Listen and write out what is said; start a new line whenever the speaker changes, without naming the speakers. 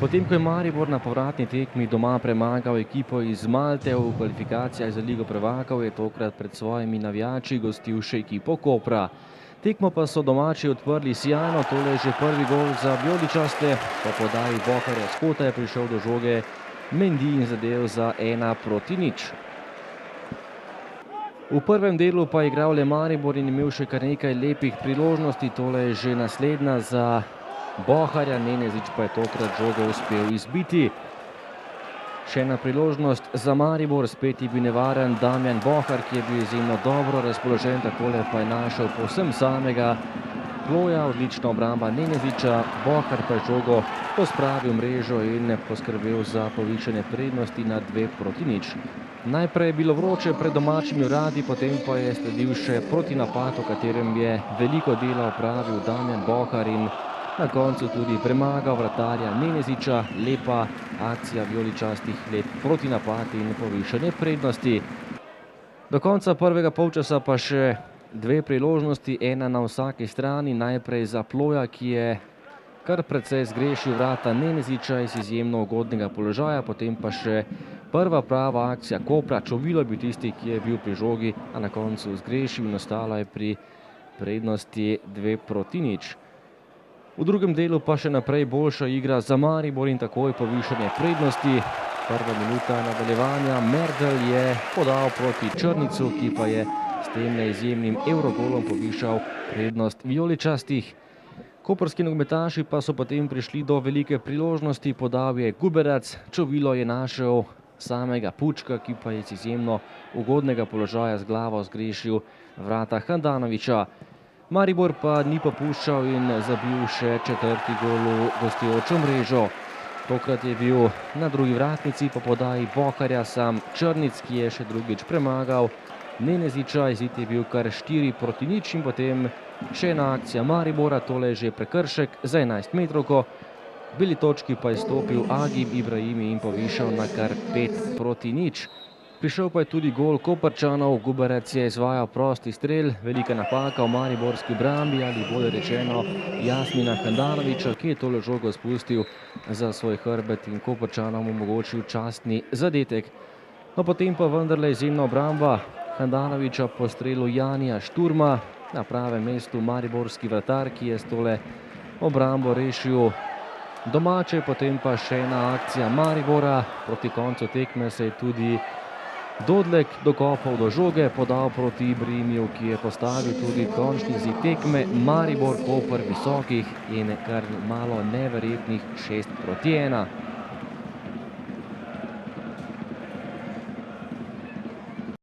Potem, ko je Maribor na povratni tekmi doma premagal ekipo iz Malte v kvalifikacijah za Ligo prvakov, je tokrat pred svojimi navijači gostil še ekipo Kopra. Tekmo pa so domači odprli sijajno, tole je že prvi gol za vijoličaste. Po podaji Boharja s kota je prišel do žoge Mendy in zadel za 1:0. V prvem delu pa je igral le Maribor in imel še kar nekaj lepih priložnosti, tole je že naslednja za Boharja, Nenezič pa je tokrat žogo uspel izbiti. Še ena priložnost za Maribor, spet je bil nevaren Damjan Bohar, ki je bil izjemno dobro razpoložen, takole pa je našel povsem samega Ploja, odlična obramba Neneziča, Bohar pa je žogo pospravil mrežo in poskrbel za povišanje prednosti na 2:0. Najprej je bilo vroče pred domačimi uradi, potem pa je sledil še protinapad, v katerem je veliko dela opravil Damjan Bohar in na koncu tudi premagal vratarja Neneziča. Lepa akcija vijoličastih, lep protinapad in povišanje prednosti. Do konca prvega polčasa pa še dve priložnosti, ena na vsaki strani. Najprej za Ploja, ki je kar precej zgrešil vrata Neneziča iz izjemno ugodnega položaja, potem pa še prva prava akcija Kopra. Čovilo je bil tisti, ki je bil pri žogi, a na koncu zgrešil in ostalo je pri prednosti 2:0. V drugem delu pa še naprej boljša igra za Maribor in takoj povišanje prednosti. Prva minuta nadaljevanja, Merdl je podal proti Črnicu, ki pa je s tem neizjemnim evrogolom povišal prednost vijoličastih. Koprski nogometaši pa so potem prišli do velike priložnosti, podal je Guberac, Čovilo je našel samega Pučka, ki pa je iz izjemno ugodnega položaja z glavo zgrešil vrata Handanovića. Maribor pa ni popuščal in zabil še četrti gol v gostujočo mrežo. Tokrat je bil na drugi vratnici po podaji Boharja sam Črnic, ki je še drugič premagal Neneziča. Izid je bil kar 4:0 in potem še ena akcija Maribora, tole je že prekršek za 11-metrovko. Beli točki pa je stopil Agib Ibrahimi in povišal na kar 5:0. Prišel pa je tudi gol Koprčanov, Guberac je izvajal prosti strel, velika napaka v mariborski obrambi ali bolje rečeno Jasmina Handanovića, ki je tole žogo spustil za svoj hrbet in Koprčanom omogočil častni zadetek. No, potem pa vendarle izjemna obramba Handanovića po strelu Janija Šturma, na pravem mestu mariborski vratar, ki je s tole obrambo rešil domače. Potem pa še ena akcija Maribora, proti koncu tekme se je tudi Dodlek dokopal do žoge, podal proti Ibrahimiju, ki je postavil tudi končni izid tekme. Maribor Koper visokih in kar malo neverjetnih 6:1.